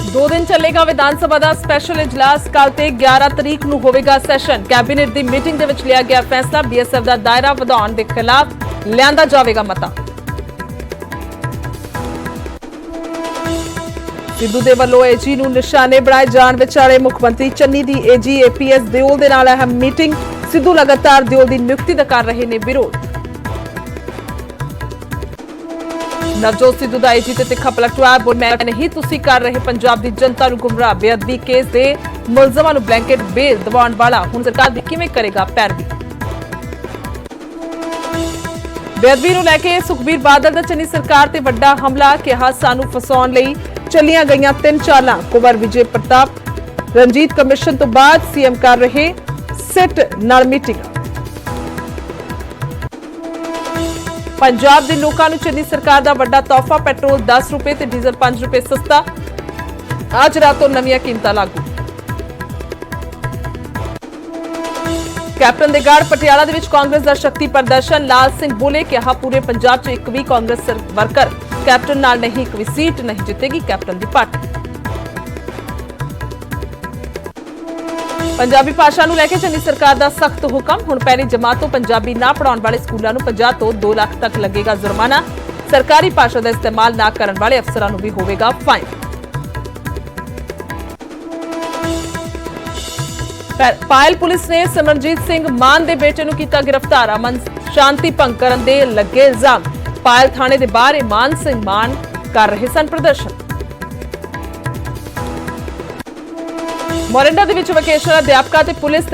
2 दिन चलेगा विधान सभा का स्पैशल इजलास। कल ते 11 तरीक नूं होवेगा सैशन। कैबिनेट की मीटिंग दे विच लिया गया फैसला। बीएसएफ का दायरा वधाउण दे खिलाफ लियांदा जावेगा मता। सिद्धू दे वल्लों एजी नूं निशाने बनाए जाण विचाले मुख्यमंत्री चन्नी दी एजी एपीएस दिओल दे नाल अहम मीटिंग। सिद्धू लगातार दिओल की नियुक्ति का कर रहे ने विरोध। नवजोत सिद्धू का एजी ते तिखा पलटवार। बोल मैं नहीं तुसी कर रहे पंजाब की जनता नूं गुमराह। बेअदबी केस दे मुलजमां नूं ब्लैंकेट बेल दवाउण वाला हुण सरकार दी किवें करेगा पैरवी। बेअदबी नूं लैके सुखबीर बादल दा चन्नी सरकार ते वड्डा हमला। कहा सानूं फसाउण लई चलियां गईयां 3 चालां। कुंवर विजय प्रताप रंजीत कमिशन तो बाद सीएम कर रहे सिट नाल मीटिंग। पंजाब के लोगों को चन्नी सरकार का बड़ा तोहफा। पेट्रोल 10 रुपए ते डीजल 5 रुपए सस्ता। आज रातों नवीं कीमतां लागू। कैप्टन दे गढ़ पटियाला दे विच कांग्रेस का शक्ति प्रदर्शन। लाल सिंह बोले कहा पूरे पंजाब च एक भी कांग्रेस वर्कर कैप्टन नाल नहीं, एक भी सीट नहीं जितेगी कैप्टन की पार्टी। पंजाबी भाषा नूं लैके चन्नी सरकार का सख्त हुक्म। हुण पहली जमात तो पंजाबी ना पढ़ाउण वाले स्कूलों नूं 50 तो 2 लाख तक लगेगा जुर्माना। सरकारी भाषा का इस्तेमाल ना करन वाले अफसरां नूं भी होवेगा फाइन। पायल पुलिस ने सिमरनजीत सिंह मान के बेटे नूं कीता गिरफ्तार। अमन शांति भंग करन दे लगे इल्जाम। पायल थाणे दे बाहर मान सिंह मान कर रहे सन प्रदर्शन। मोरिंडा दे विच वोकेशनल अध्यापकों ते पुलिस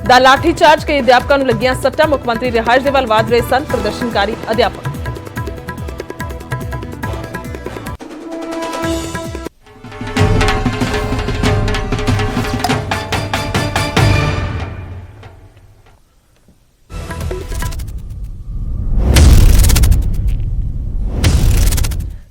दा लाठीचार्ज। कई अध्यापकों नूं लगियां सट्टां। मुख्यमंत्री रिहायश दे वल वध रहे सन प्रदर्शनकारी अध्यापक।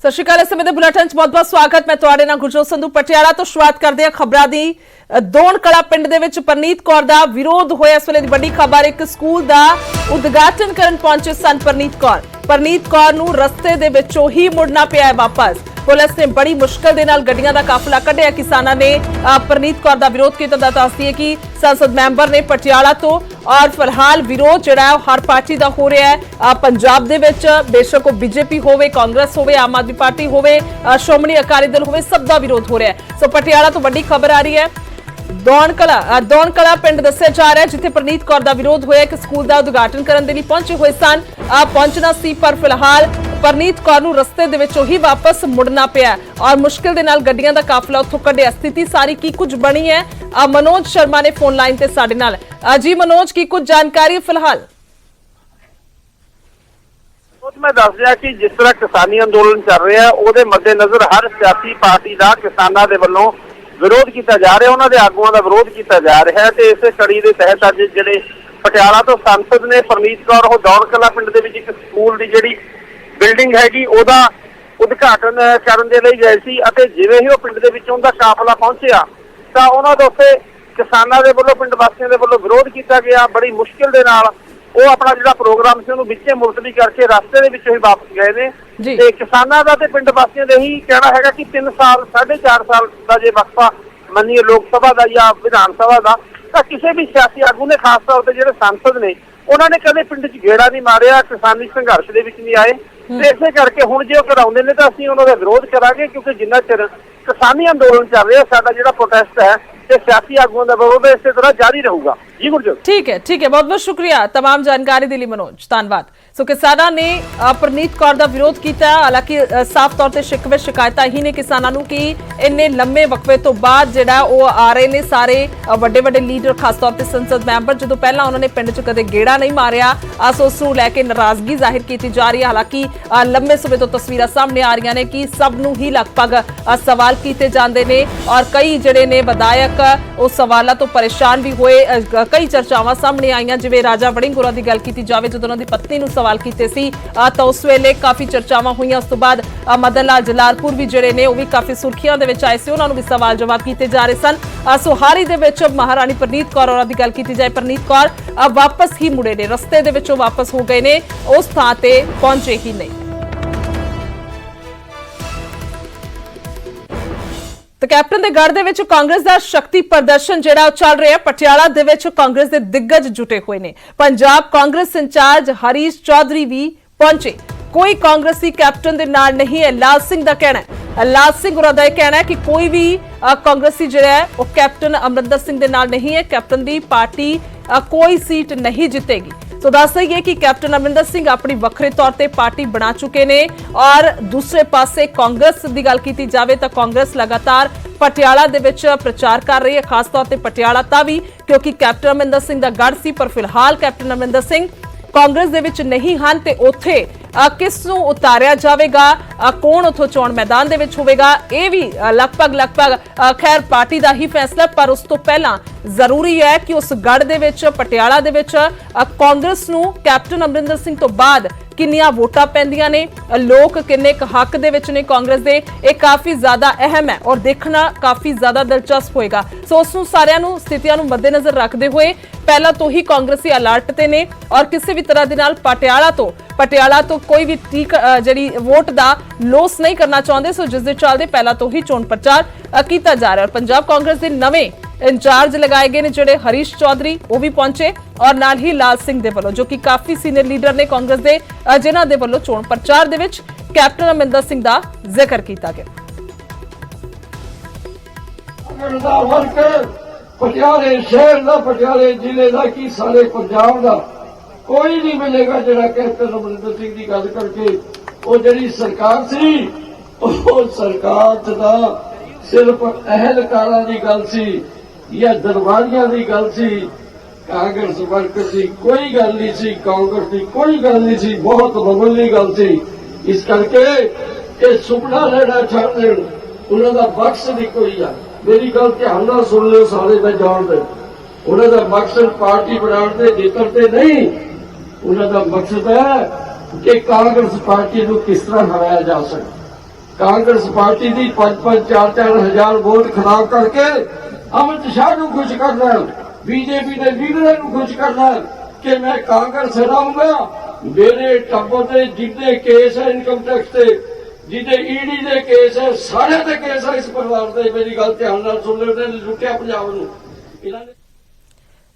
सत श्री अकाल। इस समय बुलेटिन च बहुत-बहुत स्वागत। मैं तुहाडे नाल गुरजोत संधू। पटियाला तो शुरुआत करदे हां खबरां दी। दोन कला पिंड दे विच परनीत कौर दा विरोध होया। इस वेले दी बड़ी खबर। एक स्कूल दा उद्घाटन करन पहुंचे सन परनीत कौर। परनीत कौर नूं रस्ते दे विचों ही मुड़ना पिया है वापस। पुलिस ने बड़ी मुश्किल दे नाल गड्डियां दा काफिला कढिया। किसानां ने परनीत कौर दा विरोध कीता। दस्सदी है कि संसद मैंबर ने पटियाला तो और फिलहाल विरोध जिहड़ा है हर पार्टी का हो रहा है पंजाब दे विच। बेशक वो बीजेपी होवे, कांग्रेस होवे, आम आदमी पार्टी होवे, श्रोमणी अकाली दल होवे, सब का विरोध हो रहा है। सो पटियाला तो बड़ी खबर आ रही है। दौन कला पिंड दस्सिया जा रहा है जिथे परनीत कौर का विरोध होया। कि स्कूल का उद्घाटन करने के लिए पहुंचे हुए सन, पहुंचना सी पर फिलहाल परनीत कौर नूं रस्ते दे विचों ही वापस मुड़ना पिया और मुश्किल दे नाल गड्डियां दा काफिला उत्थों कढिया। स्थिति सारी की कुछ बनी है। मनोज शर्मा ने फोन लाइन ते साडे नाल। जी मनोज, की कुछ जानकारी फिलहाल? मैं दस दिया कि जिस तरह किसानी अंदोलन चल रहा है उसके मद्देनजर हर सियासी पार्टी का किसानों के वलों विरोध किया जा रहा है, उन्होंने आगुओं का विरोध किया जा रहा है। तो इस कड़ी के तहत अज जिहड़े पटियाला तो सांसद ने परनीत कौर वो दौड़ कला पिंड दे विच एक स्कूल की जिहड़ी बिल्डिंग हैगी ओदा उद्घाटन करन दे लई गए सी। अते जिवें ही वो पिंड दे विच उनदा काफिला पहुंचिया तां उन्हां दे उत्ते किसानां दे वल्लों पिंड वासियों दे वल्लों विरोध किया गया। बड़ी मुश्किल दे नाल वो अपना जिहड़ा प्रोग्राम सी उहनूं विचे मुलतवी करके रास्ते दे विचों ही वापस गए ने। ते किसानां दा ते पिंड वासियों दे ही कहना हैगा कि 3 साल 4.5 साल दा जे वक्फा मन्नीए लोक सभा का या विधान सभा का तां किसी भी सियासी आगू ने खास तौर पर जिहड़े सांसद ने उन्होंने कदे पिंड च गेड़ा नहीं मारिया, किसानी संघर्ष दे विच नहीं आए। ते इसे करके हुण जे कराउंदे ने तां असीं उन्हां दा विरोध करांगे क्योंकि जिन्ना चिर किसानी अंदोलन चल रहा साडा जिहड़ा प्रोटेस्ट है सियासी आगुओं का विरोध इस तरह जारी रहूगा। जी गुरजोत। ठीक है, बहुत बहुत शुक्रिया तमाम जानकारी के लिए मनोज, धन्यवाद। सो किसानों ने परनीत कौर का विरोध किया। हालांकि साफ तौर पर शिकवे शिकायत ही ने किसानों को कि इन्ने लंबे वक्फे तो बाद जिहड़ा वो आ रहे ने सारे वड्डे वड्डे लीडर, खास तौर पर संसद मैंबर, जो पहला उन्होंने पिंड च कदे गेड़ा नहीं मारिया। सो उस नूं लैके नाराजगी जाहिर की जा रही है। हालांकि लंबे समय तो तस्वीरां सामने आ रही ने कि सब नूं ही लगभग सवाल किए जाते हैं और कई जिहड़े ने विधायक उस सवालों तो परेशान भी हुए। कई चर्चावां सामने आईयां, जिवें राजा वड़िंग होरां दी गल कीती जावे जदों उन्हां दी पत्नी नूं सवाल कीते सी तां उस वेले काफ़ी चर्चावां होईयां। उस तो बाद मदन लाल जलालपुर भी जिहड़े ने वो भी काफ़ी सुर्खियां दे विच आए सी, उन्हां नूं भी सवाल जवाब कीते जा रहे सन। सुहारी दे विच महाराणी परनीत कौर होरां दी गल कीती जाए, परनीत कौर वापस ही मुड़े ने, रस्ते दे विचों वापस हो गए ने, उस थां ते पहुंचे ही नहीं। ਤਾਂ ਕੈਪਟਨ ਦੇ ਗੜ੍ਹ ਦੇ ਵਿੱਚ ਕਾਂਗਰਸ ਦਾ ਸ਼ਕਤੀ ਪ੍ਰਦਰਸ਼ਨ ਜਿਹੜਾ ਉਹ ਚੱਲ ਰਿਹਾ ਹੈ। ਪਟਿਆਲਾ ਦੇ ਵਿੱਚ ਕਾਂਗਰਸ ਦੇ ਦਿੱਗਜ ਜੁਟੇ ਹੋਏ ਨੇ। ਪੰਜਾਬ ਕਾਂਗਰਸ ਇੰਚਾਰਜ ਹਰੀਸ਼ ਚੌਧਰੀ ਵੀ ਪਹੁੰਚੇ। ਕੋਈ ਕਾਂਗਰਸੀ ਕੈਪਟਨ ਦੇ ਨਾਲ ਨਹੀਂ ਹੈ, ਲਾਲ ਸਿੰਘ ਦਾ ਕਹਿਣਾ ਹੈ। ਲਾਲ ਸਿੰਘ ਹੋਰਾਂ ਦਾ ਇਹ ਕਹਿਣਾ ਹੈ ਕਿ ਕੋਈ ਵੀ ਕਾਂਗਰਸੀ ਜਿਹੜਾ ਹੈ ਉਹ ਕੈਪਟਨ ਅਮਰਿੰਦਰ ਸਿੰਘ ਦੇ ਨਾਲ ਨਹੀਂ ਹੈ। ਕੈਪਟਨ ਦੀ ਪਾਰਟੀ ਕੋਈ ਸੀਟ ਨਹੀਂ ਜਿੱਤੇਗੀ। तो दस दईए कि कैप्टन अमरिंदर सिंह अपनी वखरे तौर पर पार्टी बना चुके ने और दूसरे पासे कांग्रेस की गल की जाए तो कांग्रेस लगातार पटियाला दे विच प्रचार कर रही है, खास तौर पर पटियाला ता भी क्योंकि कैप्टन अमरिंदर सिंह का गढ़ सी। पर फिलहाल कैप्टन अमरिंदर सिंह कांग्रेस दे विच नहीं हन ते उत्थे किस नूं उतारिया जावेगा, कौन उत्थों चोण मैदान दे विच होवेगा, ये भी लगभग खैर पार्टी का ही फैसला। पर उस तो पहला जरूरी है कि उस गढ़ दे विच पटियाला दे विच कांग्रेस नूं कैप्टन अमरिंदर सिंह तो बाद किन्नियां वोटां पैंदियां ने, लोग किन्ने हक दे विच ने कांग्रेस दे, ये काफी ज्यादा अहम है और देखना काफी ज्यादा दिलचस्प होएगा। सो उसनूं सारियां नूं स्थितियां नूं मद्देनजर रखते हुए पहला तो ही कांग्रेसी अलर्ट ते ने और किसी भी तरह दे नाल पटियाला तो कोई भी जिहड़ी वोट दा लोस नहीं करना चाहते। सो जिस दे चलदे पहला तो ही चोण प्रचार किया जा रहा है। और पंजाब कांग्रेस के नवे इंचार्ज लगाए गए ने जिहड़े हरीश चौधरी वो भी पहुंचे और नाल ही लाल सिंह दे वल्लों जो कि काफी सीनियर लीडर ने कांग्रेस दे, जिन्हां दे वल्लों चोण प्रचार दे विच कैप्टन अमरिंदर सिंह दा जिक्र किया गया। पटियाले शहर का, पटियाले जिले का कि सारे पंजाब का कोई नहीं मिलेगा जिहड़ा कैप्टन अमरिंदर सिंह की गल करके वो जिहड़ी सरकार सी वो सरकार दा सिर्फ अहलकारां की गल सी या दरबारियां की गल सी, कांग्रेस वर्कर की कोई गल नहीं सी, कांग्रेस की कोई गल नहीं सी, बहुत मामूली गल सी। इस करके ये सुपना लेना चाहते उन्हों का मकसद ही कोई है। मेरी गल ध्यान नाल सुन लो सारे, मैं जानते उन्हों का मकसद पार्टी बनाने जितने नहीं, उन्हों का मकसद है कि कांग्रेस पार्टी को किस तरह हराया जा सके। कांग्रेस पार्टी की 5-5, 4-4 हजार वोट खराब करके अमित शाह को खुश करना, बीजेपी के लीडर को खुश करना कि मैं कांग्रेस हराऊंगा। मेरे टब्बर के जितने केस है इनकम टैक्स के, जितने ईडी के केस है, सारे के केस है इस परिवार के। मेरी गल ध्यान नाल सुन लो, इन्होंने लुटिया पंजाब नूं।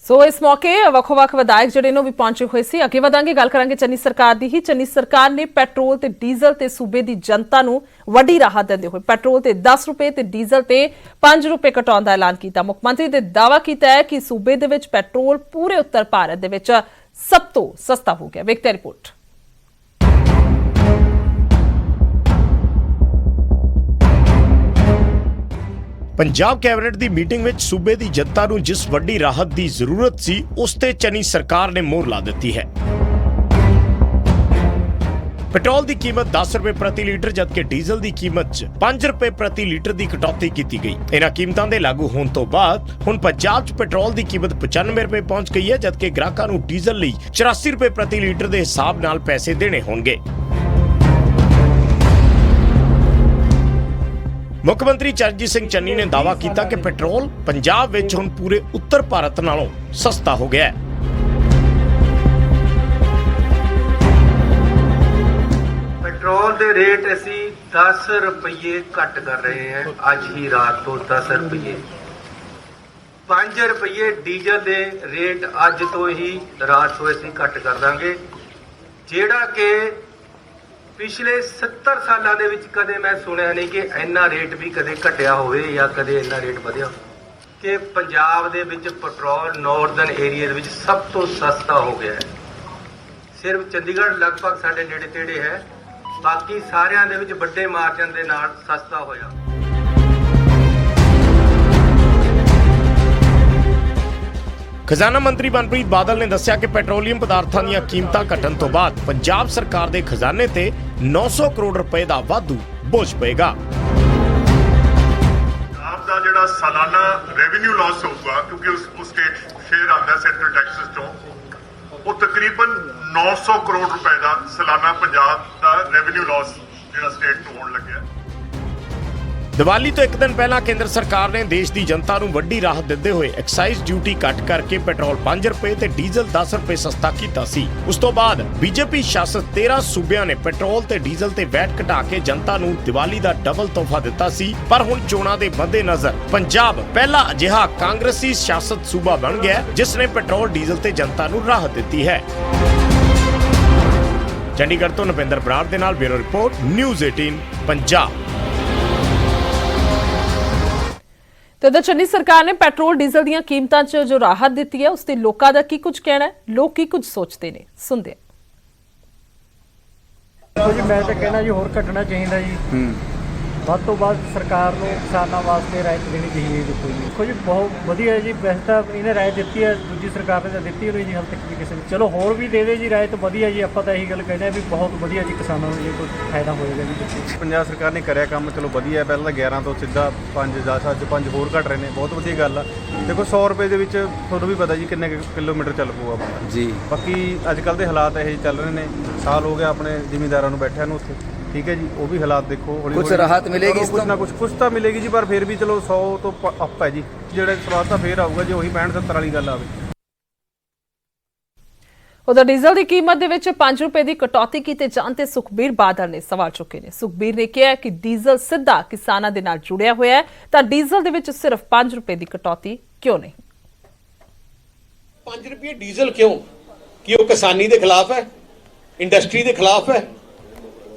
सो इस मौके ਵੱਖ-ਵੱਖ विधायक ਜਿਹੜੇ ਨੇ ਵੀ ਪਹੁੰਚੇ ਹੋਏ ਸੀ। ਅੱਗੇ ਵਧਾਂਗੇ, ਗੱਲ ਕਰਾਂਗੇ ਚੰਨੀ ਸਰਕਾਰ ਦੀ ਹੀ। ਚੰਨੀ ਸਰਕਾਰ ਨੇ ਪੈਟਰੋਲ ਤੇ ਡੀਜ਼ਲ ਤੇ ਸੂਬੇ ਦੀ ਜਨਤਾ ਨੂੰ ਵੱਡੀ ਰਾਹਤ ਦਿੰਦੇ ਹੋਏ ਪੈਟਰੋਲ ਤੇ 10 ਰੁਪਏ ਤੇ ਡੀਜ਼ਲ ਤੇ 5 ਰੁਪਏ ਘਟਾਉਣ ਦਾ ਐਲਾਨ ਕੀਤਾ। ਮੁੱਖ ਮੰਤਰੀ ਨੇ ਦਾਅਵਾ ਕੀਤਾ ਹੈ ਕਿ ਸੂਬੇ ਦੇ ਵਿੱਚ ਪੈਟਰੋਲ ਪੂਰੇ ਉੱਤਰ ਭਾਰਤ ਦੇ ਵਿੱਚ ਸਭ ਤੋਂ ਸਸਤਾ ਹੋ ਗਿਆ। ਵੇਖਦੇ ਰਿਪੋਰਟ। पंजाब कैबिनेट की मीटिंग में सूबे की जनता नूं जिस वड्डी राहत की जरूरत सी उस ते चनी सरकार ने मोहर ला दी है। पेट्रोल की कीमत 10 रुपए प्रति लीटर जबकि डीजल की कीमत 5 रुपए प्रति लीटर की कटौती की गई। इन्हां कीमतां दे लागू होने तो बाद हुण पंजाब च पेट्रोल की कीमत 95 रुपए पहुंच गई है जबकि ग्राहकां नूं डीजल लई 84 रुपए प्रति लीटर के हिसाब नाल पैसे देने होणगे। मुख्यमंत्री चरणजीत सिंह चन्नी ने दावा किया कि पेट्रोल पंजाब विच हुण पूरे उत्तर भारत नालों सस्ता हो गया है। पेट्रोल के रेट असी 10 रुपये घट कर रहे हैं। अज ही रात तो 10 रुपये, 5 रुपये डीजल के रेट अज तो ही रात तो असी घट कर देंगे। जेड़ा कि पिछले 70 सालों के विच कदे मैं सुनिया नहीं कि इन्ना रेट भी कदे घटिया होवे या कदे इन्ना रेट वधिया कि पंजाब दे विच पेट्रोल नॉर्दर्न एरिया दे विच सब तो सस्ता हो गया है। सिर्फ चंडीगढ़ लगभग साडे नेड़े तेड़े है, बाकी सारियां दे विच वड्डे मार्जिन दे नाल सस्ता होया। खजाना मंत्री मनप्रीत बादल ने दस्सिया कि पेट्रोलियम पदार्थां दीयां कीमतां घटण तो बाद पंजाब सरकार दे खजाने ते 900 करोड़ रुपए दा वाधू बोझ पेगा। पंजाब दा जिहड़ा सालाना रेवेन्यू लॉस होगा क्योंकि उस स्टेट शेयर आंदा सेंट्रल टैक्सेस तो वो तकरीबन 900 करोड़ रुपए दा सालाना पंजाब दा रेवेन्यू लॉस जिहड़ा स्टेट नूं होण लग्या। 9 ਦੀਵਾਲੀ ਤੋਂ ਇੱਕ ਦਿਨ ਪਹਿਲਾਂ ਕੇਂਦਰ ਸਰਕਾਰ ਨੇ ਦੇਸ਼ ਦੀ ਜਨਤਾ ਨੂੰ ਵੱਡੀ ਰਾਹਤ ਦਿੰਦੇ ਹੋਏ ਐਕਸਾਈਜ਼ ਡਿਊਟੀ ਘੱਟ ਕਰਕੇ ਪੈਟਰੋਲ 5 ਰੁਪਏ ਤੇ ਡੀਜ਼ਲ 10 ਰੁਪਏ ਸਸਤਾ ਕੀਤਾ ਸੀ। ਉਸ ਤੋਂ ਬਾਅਦ ਬੀਜੇਪੀ ਸ਼ਾਸਿਤ 13 ਸੂਬਿਆਂ ਨੇ ਪੈਟਰੋਲ ਤੇ ਡੀਜ਼ਲ ਤੇ ਵੈਟ ਘਟਾ ਕੇ ਜਨਤਾ ਨੂੰ ਦੀਵਾਲੀ ਦਾ ਡਬਲ ਤੋਹਫਾ ਦਿੱਤਾ ਸੀ। ਪਰ ਹੁਣ ਚੋਣਾਂ ਦੇ ਮੱਦੇਨਜ਼ਰ ਪੰਜਾਬ ਪਹਿਲਾ ਅਜਿਹਾ ਕਾਂਗਰਸੀ ਸ਼ਾਸਿਤ ਸੂਬਾ ਬਣ ਗਿਆ ਜਿਸ ਨੇ ਪੈਟਰੋਲ ਡੀਜ਼ਲ ਤੇ ਜਨਤਾ ਨੂੰ ਰਾਹਤ ਦਿੱਤੀ ਹੈ। ਚੰਡੀਗੜ੍ਹ ਤੋਂ ਨਪਿੰਦਰ ਬਰਾੜ ਦੇ ਨਾਲ ਬਿਊਰੋ ਰਿਪੋਰਟ ਨਿਊਜ਼ 18 ਪੰਜਾਬ। ਤੇ ਉਧਰ ਚੰਨੀ ਸਰਕਾਰ ਨੇ ਪੈਟਰੋਲ ਡੀਜ਼ਲ ਦੀਆਂ ਕੀਮਤਾਂ 'ਚ ਜੋ ਰਾਹਤ ਦਿੱਤੀ ਹੈ ਉਸ ਤੇ ਲੋਕਾਂ ਦਾ ਕੀ ਕੁਝ ਕਹਿਣਾ ਹੈ, ਲੋਕ ਕੀ ਕੁਝ ਸੋਚਦੇ ਨੇ, ਸੁਣਦੇ ਦੇਖੋ ਜੀ, ਮੈਂ ਤਾਂ ਕਹਿਣਾ ਜੀ ਹੋਰ ਘਟਣਾ ਚਾਹੀਦਾ ਜੀ। ਵੱਧ ਤੋਂ ਵੱਧ ਸਰਕਾਰ ਨੂੰ ਕਿਸਾਨਾਂ ਵਾਸਤੇ ਰਾਇਤ ਦੇਣੀ ਚਾਹੀਦੀ ਹੈ ਜੀ। ਦੇਖੋ ਜੀ ਬਹੁਤ ਵਧੀਆ ਜੀ, ਵੈਸੇ ਤਾਂ ਇਹਨੇ ਰਾਇਤ ਦਿੱਤੀ ਹੈ, ਦੂਜੀ ਸਰਕਾਰ ਨੇ ਤਾਂ ਦਿੱਤੀ ਹੋਈ ਜੀ ਹਾਲ ਤੱਕ ਵੀ ਕਿਸੇ ਨੂੰ। ਚਲੋ ਹੋਰ ਵੀ ਦੇ ਦੇ ਜੀ ਰਾਇਤ, ਵਧੀਆ ਜੀ। ਆਪਾਂ ਤਾਂ ਇਹੀ ਗੱਲ ਕਹਿੰਦੇ ਆ ਵੀ ਬਹੁਤ ਵਧੀਆ ਜੀ, ਕਿਸਾਨਾਂ ਨੂੰ ਜੀ ਕੋਈ ਫਾਇਦਾ ਹੋਏਗਾ ਜੀ। ਪੰਜਾਬ ਸਰਕਾਰ ਨੇ ਕਰਿਆ ਕੰਮ, ਚਲੋ ਵਧੀਆ। ਪਹਿਲਾਂ ਤਾਂ 11 ਤੋਂ ਸਿੱਧਾ 5 10 ਅੱਜ 5 ਹੋਰ ਘਟ ਰਹੇ ਨੇ, ਬਹੁਤ ਵਧੀਆ ਗੱਲ ਆ। ਦੇਖੋ 100 ਰੁਪਏ ਦੇ ਵਿੱਚ ਤੁਹਾਨੂੰ ਵੀ ਪਤਾ ਜੀ ਕਿੰਨੇ ਕਿਲੋਮੀਟਰ ਚੱਲ ਪਊਗਾ ਬੰਦਾ ਜੀ। ਬਾਕੀ ਅੱਜ ਕੱਲ੍ਹ ਦੇ ਹਾਲਾਤ ਇਹ ਚੱਲ ਰਹੇ ਨੇ, ਸਾਲ ਹੋ ਗਿਆ ਆਪਣੇ ਜ਼ਿਮੀਂਦਾਰਾਂ ਨੂੰ ਬੈਠਿਆਂ ਨੂੰ ਉੱਥੇ, ਠੀਕ ਹੈ ਜੀ। ਉਹ ਵੀ ਹਾਲਾਤ ਦੇਖੋ, ਹੌਲੀ ਕੁਝ ਰਾਹਤ ਮਿਲੇਗੀ ਇਸ ਤੋਂ, ਕੁਝ ਨਾ ਕੁਝ ਤਾਂ ਮਿਲੇਗੀ ਜੀ, ਪਰ ਫਿਰ ਵੀ ਚਲੋ 100 ਤੋਂ ਅੱਪ ਹੈ ਜੀ। ਜਿਹੜੇ ਸਵਾਦ ਤਾਂ ਫੇਰ ਆਊਗਾ ਜੇ ਉਹੀ 65 70 ਵਾਲੀ ਗੱਲ ਆਵੇ। ਉਧਰ ਡੀਜ਼ਲ ਦੀ ਕੀਮਤ ਦੇ ਵਿੱਚ 5 ਰੁਪਏ ਦੀ ਕਟੌਤੀ ਕੀਤੇ ਜਾਣ ਤੇ ਸੁਖਬੀਰ ਬਾਦਲ ਨੇ ਸਵਾਲ ਚੁੱਕੇ ਨੇ। ਸੁਖਬੀਰ ਨੇ ਕਿਹਾ ਕਿ ਡੀਜ਼ਲ ਸਿੱਧਾ ਕਿਸਾਨਾਂ ਦੇ ਨਾਲ ਜੁੜਿਆ ਹੋਇਆ ਹੈ, ਤਾਂ ਡੀਜ਼ਲ ਦੇ ਵਿੱਚ ਸਿਰਫ 5 ਰੁਪਏ ਦੀ ਕਟੌਤੀ ਕਿਉਂ ਨਹੀਂ? 5 ਰੁਪਏ ਡੀਜ਼ਲ ਕਿਉਂ? ਕਿ ਉਹ ਕਿਸਾਨੀ ਦੇ ਖਿਲਾਫ ਹੈ, ਇੰਡਸਟਰੀ ਦੇ ਖਿਲਾਫ ਹੈ?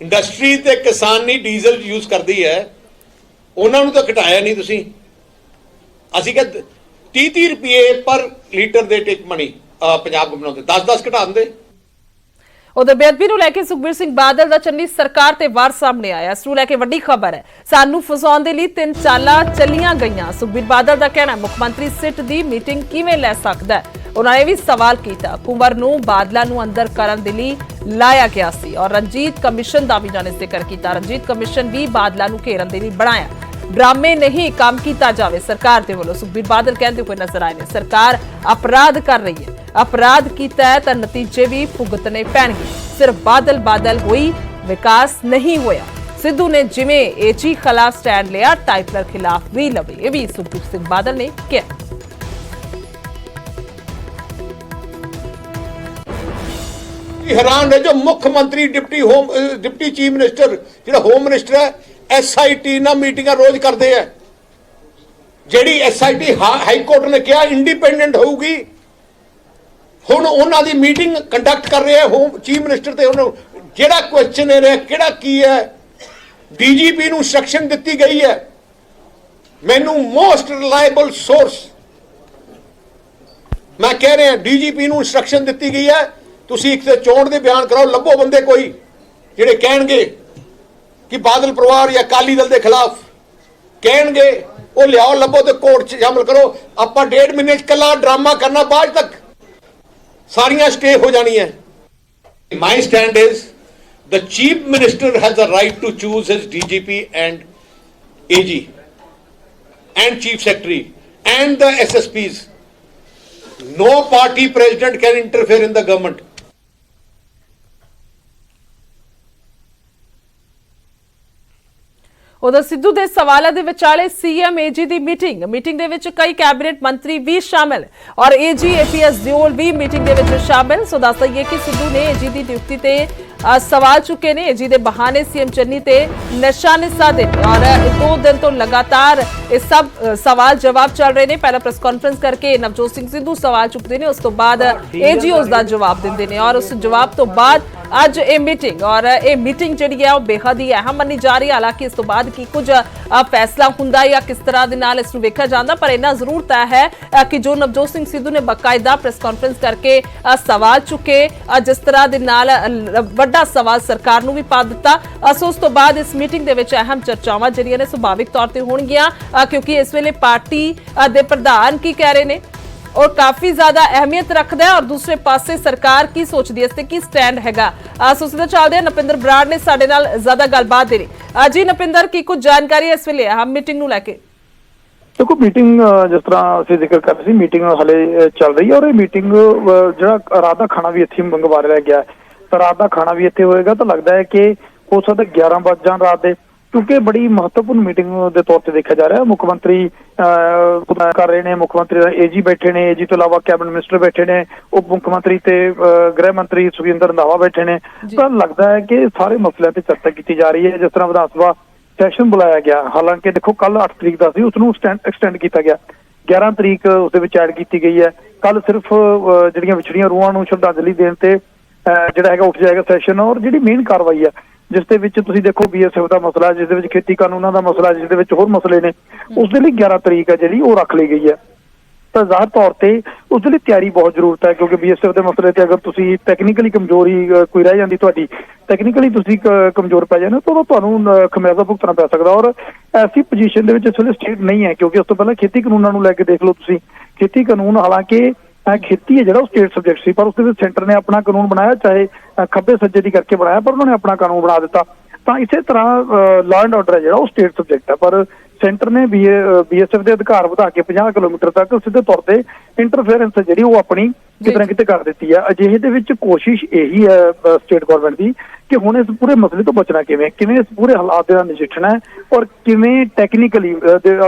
ਇੰਡਸਟਰੀ ਤੇ ਕਿਸਾਨੀ ਡੀਜ਼ਲ ਯੂਜ਼ ਕਰਦੀ ਹੈ, ਉਹਨਾਂ ਨੂੰ ਤਾਂ ਘਟਾਇਆ ਨਹੀਂ ਤੁਸੀਂ। ਅਸੀਂ ਕਿ 30 ਰੁਪਏ ਪਰ ਲੀਟਰ ਦੇ ਟਿਕ ਮਨੀ ਪੰਜਾਬ ਗਵਰਨਮੈਂਟ ਦੇ 10 ਘਟਾ ਦਿੰਦੇ। ਉਧਰ ਬੇਅਦਬੀ ਨੂੰ ਲੈ ਕੇ ਸੁਖਬੀਰ ਸਿੰਘ ਬਾਦਲ ਦਾ ਚੰਨੀ ਸਰਕਾਰ ਤੇ ਵਾਰ ਸਾਹਮਣੇ ਆਇਆ। ਇਸ ਨੂੰ ਲੈ ਕੇ ਵੱਡੀ ਖਬਰ ਹੈ, ਸਾਨੂੰ ਫਸਾਉਣ ਦੇ ਲਈ 3 ਚਾਲਾਂ ਚੱਲੀਆਂ ਗਈਆਂ। ਸੁਖਬੀਰ ਬਾਦਲ ਦਾ ਕਹਿਣਾ ਮੁੱਖ ਮੰਤਰੀ ਸਿੱਟ ਦੀ ਮੀਟਿੰਗ ਕਿਵੇਂ ਲੈ ਸਕਦਾ ਹੈ। ਉਹਨਾਂ ਨੇ ਵੀ ਸਵਾਲ ਕੀਤਾ, ਕੁੰਵਰ ਨੂੰ ਬਾਦਲਾਂ ਨੂੰ ਅੰਦਰ ਕਰਨ ਦੇ ਲਈ ਲਾਇਆ ਗਿਆ ਸੀ ਔਰ ਰਣਜੀਤ ਕਮਿਸ਼ਨ ਦਾ ਵੀ ਜਾਣੇ ਜ਼ਿਕਰ ਕੀਤਾ। ਰਣਜੀਤ ਕਮਿਸ਼ਨ ਵੀ ਬਾਦਲਾਂ ਨੂੰ ਘੇਰਨ ਦੇ ਲਈ ਬਣਾਇਆ, ਡਰਾਮੇ ਨਹੀਂ ਕੰਮ ਕੀਤਾ ਜਾਵੇ ਸਰਕਾਰ ਦੇ ਵੱਲੋਂ। ਸੁਖਬੀਰ ਬਾਦਲ ਕਹਿੰਦੇ ਹੋਏ ਨਜ਼ਰ ਆਏ ਨੇ, ਸਰਕਾਰ ਅਪਰਾਧ ਕਰ ਰਹੀ ਹੈ, ਅਪਰਾਧ ਕੀਤਾ ਹੈ ਤਾਂ ਨਤੀਜੇ ਵੀ ਭੁਗਤਣੇ ਪੈਣਗੇ। ਸਿਰਫ ਬਾਦਲ ਹੋਈ, ਵਿਕਾਸ ਨਹੀਂ ਹੋਇਆ। ਸਿੱਧੂ ਨੇ ਜਿਵੇਂ ਏਜੀ ਖਿਲਾਫ ਸਟੈਂਡ ਲਿਆ, ਟਾਈਪਲਰ ਖਿਲਾਫ ਵੀ ਲਵੇ। ਇਹ ਵੀ ਸੁਖਬੀਰ ਸਿੰਘ ਬਾਦਲ ਨੇ ਕਿਹਾ। हैरान है जो मुख्यमंत्री डिप्टी चीफ मिनिस्टर जो होम मिनिस्टर है SIT ना मीटिंग रोज करते हैं। ਜਿਹੜੀ SIT हाई कोर्ट ने कहा इंडिपेंडेंट होगी, हुण उन्हां दी मीटिंग कंडक्ट कर रहे हैं होम चीफ मिनिस्टर ते उन्होंने ਜਿਹੜਾ क्वेश्चन है किहड़ा की है। DGP ਨੂੰ इंस्ट्रक्शन ਦਿੱਤੀ गई है, मैनू मोस्ट रिलायबल सोर्स मैं कह रहा DGP ਨੂੰ इंस्ट्रक्शन ਦਿੱਤੀ गई है, ਤੁਸੀਂ ਇੱਕ ਤੇ ਚੋਣ ਦੇ ਬਿਆਨ ਕਰਾਓ, ਲੱਭੋ ਬੰਦੇ ਕੋਈ ਜਿਹੜੇ ਕਹਿਣਗੇ ਕਿ ਬਾਦਲ ਪਰਿਵਾਰ ਜਾਂ ਅਕਾਲੀ ਦਲ ਦੇ ਖਿਲਾਫ ਕਹਿਣਗੇ, ਉਹ ਲਿਆਓ, ਲੱਭੋ ਤੇ ਕੋਰਟ 'ਚ ਸ਼ਾਮਲ ਕਰੋ। ਆਪਾਂ 1.5 ਮਹੀਨੇ 'ਚ ਕੱਲਾ ਡਰਾਮਾ ਕਰਨਾ, ਬਾਅਦ ਤੱਕ ਸਾਰੀਆਂ ਸਟੇ ਹੋ ਜਾਣੀਆਂ। My stand is the chief minister has the right to choose his DGP and AG and chief secretary and the SSPs. No party president can interfere in the government. ਉਧਰ ਸਿੱਧੂ ਦੇ ਸਵਾਲਾਂ ਦੇ ਵਿਚਾਲੇ CM AG ਦੀ meeting ਦੇ ਵਿੱਚ ਕਈ cabinet ਮੰਤਰੀ ਵੀ ਸ਼ਾਮਿਲ ਔਰ AG APS ਦਿਓਲ ਵੀ ਮੀਟਿੰਗ ਦੇ ਵਿੱਚ ਸ਼ਾਮਿਲ। ਸੋ ਦੱਸ ਦਈਏ ਕਿ ਸਿੱਧੂ ਨੇ AG ਦੀ ਡਿਊਟੀ ਤੇ ਸਵਾਲ ਚੁੱਕੇ ਨੇ। AG ਦੇ ਬਹਾਨੇ CM ਚੰਨੀ ਤੇ ਨਿਸ਼ਾਨਿਸਾ ਦੇ ਔਰ 2 ਦਿਨ ਤੋਂ ਲਗਾਤਾਰ ਇਹ ਸਭ ਸਵਾਲ ਜਵਾਬ ਚੱਲ ਰਹੇ ਨੇ। ਪਹਿਲਾਂ ਪ੍ਰੈਸ ਕਾਨਫਰੰਸ ਕਰਕੇ ਨਵਜੋਤ ਸਿੰਘ ਸਿੱਧੂ ਸਵਾਲ ਚੁੱਕਦੇ ਨੇ, ਉਸ ਤੋਂ ਬਾਅਦ AG ਉਸ ਦਾ ਜਵਾਬ ਦਿੰਦੇ ਨੇ ਔਰ ਉਸ ਜਵਾਬ ਤੋਂ ਬਾਅਦ ਅੱਜ ਇਹ ਮੀਟਿੰਗ ਔਰ ਇਹ ਮੀਟਿੰਗ ਜਿਹੜੀ ਹੈ ਉਹ ਬੇਹੱਦ ਹੀ ਅਹਿਮ ਮੰਨੀ ਜਾ ਰਹੀ ਹੈ। ਹਾਲਾਂਕਿ ਇਸ ਤੋਂ ਬਾਅਦ ਕੀ ਕੁਝ ਫੈਸਲਾ ਹੁੰਦਾ ਜਾਂ ਕਿਸ ਤਰ੍ਹਾਂ ਦੇ ਨਾਲ ਇਸ ਨੂੰ ਵੇਖਿਆ ਜਾਂਦਾ, ਪਰ ਇੰਨਾ ਜ਼ਰੂਰ ਤੈਅ ਹੈ ਕਿ ਜੋ ਨਵਜੋਤ ਸਿੰਘ ਸਿੱਧੂ ਨੇ ਬਕਾਇਦਾ ਪ੍ਰੈਸ ਕਾਨਫਰੰਸ ਕਰਕੇ ਸਵਾਲ ਚੁੱਕੇ, ਜਿਸ ਤਰ੍ਹਾਂ ਦੇ ਨਾਲ ਵੱਡਾ ਸਵਾਲ ਸਰਕਾਰ ਨੂੰ ਵੀ ਪਾ ਦਿੱਤਾ। ਉਸ ਤੋਂ ਬਾਅਦ ਇਸ ਮੀਟਿੰਗ ਦੇ ਵਿੱਚ ਅਹਿਮ ਚਰਚਾਵਾਂ ਜਿਹੜੀਆਂ ਨੇ ਸੁਭਾਵਿਕ ਤੌਰ ਤੇ ਹੋਣਗੀਆਂ, ਕਿਉਂਕਿ ਇਸ ਵੇਲੇ ਪਾਰਟੀ ਦੇ ਪ੍ਰਧਾਨ ਕੀ ਕਹਿ ਰਹੇ ਨੇ और काफी ज्यादा अहमियत रखता है और दूसरे पासे सरकार की सोचती है, की स्टैंड हैगा। सोचते चलते नपिंदर बराड़ ने साडे नाल ज्यादा गलबात दे रही। जी नपिंदर, की कुछ जानकारी इस वेले हम मीटिंग नूं लैके? देखो मीटिंग जिस तरह असीं जिक्र कर रहे सी, मीटिंग हले चल रही है और ये मीटिंग जिहड़ा रात दा खाना भी इत्थे मंगवा लिया गया है, तो रात दा खाना भी इत्थे होएगा। तो लगता है कि हो सकदा 11 बज जाण रात दे, क्योंकि बड़ी महत्वपूर्ण मीटिंग के तौर पर देखा जा रहा है। मुख्यमंत्री कर रहे हैं, मुख्यमंत्री एजी बैठे ने, एजी तो इलावा कैबिनेट मिनिस्टर बैठे ने, उप मुख्यमंत्री ते गृह मंत्री सुखजिंदर रंधावा बैठे ने। तो लगता है कि सारे मसलों पर चर्चा की जा रही है। जिस तरह विधान सभा सैशन बुलाया गया, हालांकि देखो कल 8 तरीक का सी, उसनूं एक्सटेंड किया गया, 11 तरीक उस ऐड की गई है। कल सिर्फ ਜਿਹੜੀਆਂ ਵਿਛੜੀਆਂ ਰੂਹਾਂ ਨੂੰ ਸ਼ਰਧਾਂਜਲੀ ਦੇਣ ਤੇ ਜਿਹੜਾ ਹੈਗਾ ਉੱਠ ਜਾਏਗਾ ਸੈਸ਼ਨ। ਔਰ ਜਿਹੜੀ ਮੇਨ ਕਾਰਵਾਈ ਹੈ ਜਿਸ ਦੇ ਵਿੱਚ ਤੁਸੀਂ ਦੇਖੋ BSF ਦਾ ਮਸਲਾ, ਜਿਸ ਦੇ ਵਿੱਚ ਖੇਤੀ ਕਾਨੂੰਨਾਂ ਦਾ ਮਸਲਾ, ਜਿਸ ਦੇ ਵਿੱਚ ਹੋਰ ਮਸਲੇ ਨੇ, ਉਸ ਦੇ ਲਈ 11 ਤਰੀਕ ਹੈ ਜਿਹੜੀ ਉਹ ਰੱਖ ਲਈ ਗਈ ਹੈ। ਤਾਂ ਜ਼ਾਹਿਰ ਤੌਰ ਤੇ ਉਸ ਦੇ ਲਈ ਤਿਆਰੀ ਬਹੁਤ ਜ਼ਰੂਰਤ ਹੈ, ਕਿਉਂਕਿ BSF ਦੇ ਮਸਲੇ ਤੇ ਅਗਰ ਤੁਸੀਂ ਟੈਕਨੀਕਲੀ ਕਮਜ਼ੋਰੀ ਕੋਈ ਰਹਿ ਜਾਂਦੀ, ਤੁਹਾਡੀ ਟੈਕਨੀਕਲੀ ਤੁਸੀਂ ਕਮਜ਼ੋਰ ਪੈ ਜਾਂਦੇ ਤਾਂ ਤੁਹਾਨੂੰ ਖਮਿਆਜ਼ਾ ਭੁਗਤਣਾ ਪੈ ਸਕਦਾ। ਔਰ ਐਸੀ ਪੋਜੀਸ਼ਨ ਦੇ ਵਿੱਚ ਇਸ ਵੇਲੇ ਸਟੇਟ ਨਹੀਂ ਹੈ, ਕਿਉਂਕਿ ਉਸ ਤੋਂ ਪਹਿਲਾਂ ਖੇਤੀ ਕਾਨੂੰਨਾਂ ਨੂੰ ਲੈ ਕੇ ਦੇਖ ਲਓ ਤੁਸੀਂ। ਖੇਤੀ ਕਾਨੂੰਨ ਹਾਲਾਂਕਿ ਖੇਤੀ ਹੈ ਜਿਹੜਾ ਉਹ ਸਟੇਟ ਸਬਜੈਕਟ ਸੀ, ਪਰ ਉਸ ਦੇ ਵਿੱਚ ਸੈਂਟਰ ਨੇ ਆਪਣਾ ਕਾਨੂੰਨ ਬਣਾਇਆ, ਚਾਹੇ ਖੱਬੇ ਸੱਜੇ ਦੀ ਕਰਕੇ ਬਣਾਇਆ, ਪਰ ਉਹਨਾਂ ਨੇ ਆਪਣਾ ਕਾਨੂੰਨ ਬਣਾ ਦਿੱਤਾ। ਤਾਂ ਇਸੇ ਤਰ੍ਹਾਂ ਲਾਅ ਐਂਡ ਆਰਡਰ ਹੈ ਜਿਹੜਾ ਉਹ ਸਟੇਟ ਸਬਜੈਕਟ ਹੈ, ਪਰ ਸੈਂਟਰ ਨੇ BSF ਦੇ ਅਧਿਕਾਰ ਵਧਾ ਕੇ 50 ਕਿਲੋਮੀਟਰ ਤੱਕ ਸਿੱਧੇ ਤੌਰ ਤੇ ਇੰਟਰਫੇਰੈਂਸ ਜਿਹੜੀ ਉਹ ਆਪਣੀ ਕਿਤੇ ਨਾ ਕਿਤੇ ਕਰ ਦਿੱਤੀ ਹੈ। ਅਜਿਹੇ ਦੇ ਵਿੱਚ ਕੋਸ਼ਿਸ਼ ਇਹੀ ਹੈ ਸਟੇਟ ਗਵਰਨਮੈਂਟ ਦੀ ਕਿ ਹੁਣ ਇਸ ਪੂਰੇ ਮਸਲੇ ਤੋਂ ਬਚਣਾ ਕਿਵੇਂ ਇਸ ਪੂਰੇ ਹਾਲਾਤ ਦੇ ਨਾਲ ਨਜਿੱਠਣਾ ਹੈ, ਔਰ ਕਿਵੇਂ ਟੈਕਨੀਕਲੀ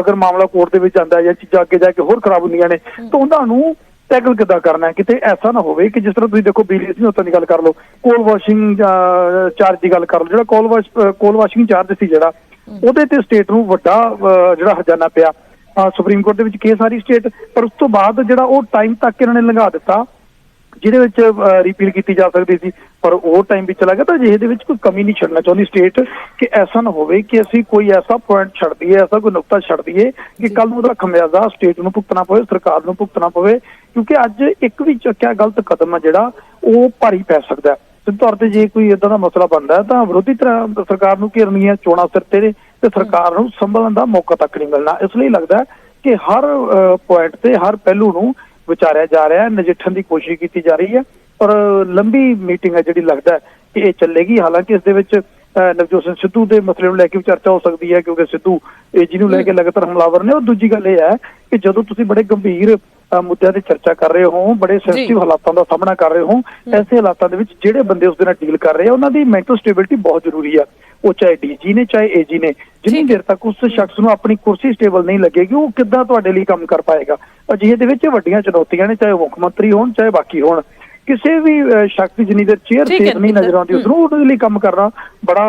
ਅਗਰ ਮਾਮਲਾ ਕੋਰਟ ਦੇ ਵਿੱਚ ਜਾਂਦਾ ਹੈ ਜਾਂ ਚੀਜ਼ਾਂ ਅੱਗੇ ਜਾ ਕੇ ਹੋਰ ਖਰਾਬ ਹੁੰਦੀਆਂ ਨੇ ਤਾਂ ਉਹਨਾਂ ਨੂੰ ਟੈਕਲ ਕਿੱਦਾਂ ਕਰਨਾ ਹੈ। ਕਿਤੇ ਐਸਾ ਨਾ ਹੋਵੇ ਕਿ ਜਿਸ ਤਰ੍ਹਾਂ ਤੁਸੀਂ ਦੇਖੋ ਬਿਜਲੀ ਸਮਝੌਤੇ ਦੀ ਗੱਲ ਕਰ ਲਓ, ਕੋਲ ਵਾਸ਼ਿੰਗ ਚਾਰਜ ਦੀ ਗੱਲ ਕਰ ਲਓ, ਜਿਹੜਾ ਕੋਲ ਵਾਸ਼ਿੰਗ ਚਾਰਜ ਸੀ ਜਿਹੜਾ ਉਹਦੇ ਤੇ ਸਟੇਟ ਨੂੰ ਵੱਡਾ ਜਿਹੜਾ ਹਰਜਾਨਾ ਪਿਆ। ਸੁਪਰੀਮ ਕੋਰਟ ਦੇ ਵਿੱਚ ਕੇਸ ਆ ਰਹੀ ਸਟੇਟ, ਪਰ ਉਸ ਤੋਂ ਬਾਅਦ ਜਿਹੜਾ ਉਹ ਟਾਈਮ ਤੱਕ ਇਹਨਾਂ ਨੇ ਲੰਘਾ ਦਿੱਤਾ ਜਿਹਦੇ ਵਿੱਚ ਰਿਪੀਲ ਕੀਤੀ ਜਾ ਸਕਦੀ ਸੀ, ਪਰ ਉਹ ਟਾਈਮ ਵੀ ਚਲਾ ਗਿਆ। ਤਾਂ ਜਿਹਦੇ ਵਿੱਚ ਕੋਈ ਕਮੀ ਨਹੀਂ ਛੱਡਣਾ ਚਾਹੁੰਦੀ ਸਟੇਟ ਕਿ ਐਸਾ ਨਾ ਹੋਵੇ ਕਿ ਅਸੀਂ ਕੋਈ ਐਸਾ ਪੁਆਇੰਟ ਛੱਡ ਦਈਏ, ਐਸਾ ਕੋਈ ਨੁਕਤਾ ਛੱਡ ਦਈਏ ਕਿ ਕੱਲ ਨੂੰ ਉਹਦਾ ਖਮਿਆਜ਼ਾ ਸਟੇਟ ਨੂੰ ਭੁਗਤਣਾ ਪਵੇ, ਸਰਕਾਰ ਨੂੰ ਭੁਗਤਣਾ ਪਵੇ। ਕਿਉਂਕਿ ਅੱਜ ਇੱਕ ਵੀ ਚੱਕਿਆ ਗਲਤ ਕਦਮ ਹੈ ਜਿਹੜਾ ਉਹ ਭਾਰੀ ਪੈ ਸਕਦਾ। ਸਿੱਧੇ ਤੌਰ ਤੇ ਜੇ ਕੋਈ ਇਦਾਂ ਦਾ ਮਸਲਾ ਬਣਦਾ ਤਾਂ ਵਿਰੋਧੀ ਤਰ੍ਹਾਂ ਸਰਕਾਰ ਨੂੰ ਘੇਰਨੀਆਂ ਚੋਣਾਂ ਸਿਰ ਤੇ ਨੇ ਤੇ ਸਰਕਾਰ ਨੂੰ ਸੰਭਲਣ ਦਾ ਮੌਕਾ ਤੱਕ ਨਹੀਂ ਮਿਲਣਾ। ਇਸ ਲਈ ਲੱਗਦਾ ਕਿ ਹਰ ਪੁਆਇੰਟ ਤੇ ਹਰ ਪਹਿਲੂ ਨੂੰ ਵਿਚਾਰਿਆ ਜਾ ਰਿਹਾ ਹੈ, ਨਜਿੱਠਣ ਦੀ ਕੋਸ਼ਿਸ਼ ਕੀਤੀ ਜਾ ਰਹੀ ਹੈ। ਪਰ ਲੰਬੀ ਮੀਟਿੰਗ ਹੈ ਜਿਹੜੀ ਲੱਗਦਾ ਕਿ ਇਹ ਚੱਲੇਗੀ। ਹਾਲਾਂਕਿ ਇਸ ਦੇ ਵਿੱਚ ਨਵਜੋਤ ਸਿੰਘ ਸਿੱਧੂ ਦੇ ਮਸਲੇ ਨੂੰ ਲੈ ਕੇ ਵੀ ਚਰਚਾ ਹੋ ਸਕਦੀ ਹੈ, ਕਿਉਂਕਿ ਸਿੱਧੂ ਏਜੀ ਨੂੰ ਲੈ ਕੇ ਲਗਾਤਾਰ ਹਮਲਾਵਰ ਨੇ। ਔਰ ਦੂਜੀ ਗੱਲ ਇਹ ਹੈ ਕਿ ਜਦੋਂ ਤੁਸੀਂ ਬੜੇ ਗੰਭੀਰ ਮੁੱਦਿਆਂ ਤੇ ਚਰਚਾ ਕਰ ਰਹੇ ਹੋ, ਬੜੇ ਸੈਂਸਿਟਿਵ ਹਾਲਾਤਾਂ ਦਾ ਸਾਹਮਣਾ ਕਰ ਰਹੇ ਹੋ, ਐਸੇ ਹਾਲਾਤਾਂ ਦੇ ਵਿੱਚ ਜਿਹੜੇ ਬੰਦੇ ਉਸ ਦੇ ਨਾਲ ਡੀਲ ਕਰ ਰਹੇ ਆ ਉਹਨਾਂ ਦੀ ਮੈਂਟਲ ਸਟੇਬਿਲਿਟੀ ਬਹੁਤ ਜ਼ਰੂਰੀ ਆ। ਉਹ ਚਾਹੇ DG ਨੇ ਚਾਹੇ AG ਨੇ, ਜਿੰਨੀ ਦੇਰ ਤੱਕ ਉਸ ਸ਼ਖਸ ਨੂੰ ਆਪਣੀ ਕੁਰਸੀ ਸਟੇਬਲ ਨਹੀਂ ਲੱਗੇਗੀ ਉਹ ਕਿੱਦਾਂ ਤੁਹਾਡੇ ਲਈ ਕੰਮ ਕਰ ਪਾਏਗਾ। ਅਜਿਹੇ ਦੇ ਵਿੱਚ ਵੱਡੀਆਂ ਚੁਣੌਤੀਆਂ ਨੇ, ਚਾਹੇ ਮੁੱਖ ਮੰਤਰੀ ਹੋਣ ਚਾਹੇ ਬਾਕੀ ਹੋਣ। ਕਿਸੇ ਵੀ ਸ਼ਖਸ ਦੀ ਜਿੰਨੀ ਦੇਰ ਚੇਅਰ ਸੇਫ ਨਹੀਂ ਨਜ਼ਰ ਆਉਂਦੀ ਉਸ ਨੂੰ ਉਹਦੇ ਲਈ ਕੰਮ ਕਰਨਾ ਬੜਾ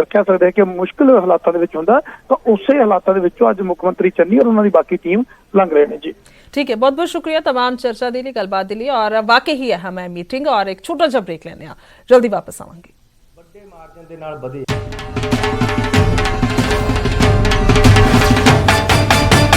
ਕਹਿ ਸਕਦੇ ਹਾਂ ਕਿ ਮੁਸ਼ਕਿਲ ਹਾਲਾਤਾਂ ਦੇ ਵਿੱਚ ਹੁੰਦਾ। ਤਾਂ ਉਸੇ ਹਾਲਾਤਾਂ ਦੇ ਵਿੱਚੋਂ ਅੱਜ ਮੁੱਖ ਮੰਤਰੀ ਚੰਨੀ ਔਰ ਉਹਨਾਂ ਦੀ ਬਾਕੀ ਟੀਮ ਲੰਘ ਰਹੇ ਨੇ। ਜੀ ठीक है, बहुत बहुत शुक्रिया तमाम चर्चा के लिए, गलबात के लिए। और वाकई ही अहम है मीटिंग, और एक छोटा सा ब्रेक लेने जल्दी वापस आवांगे। बड़े मार्जिन दे नाल वधे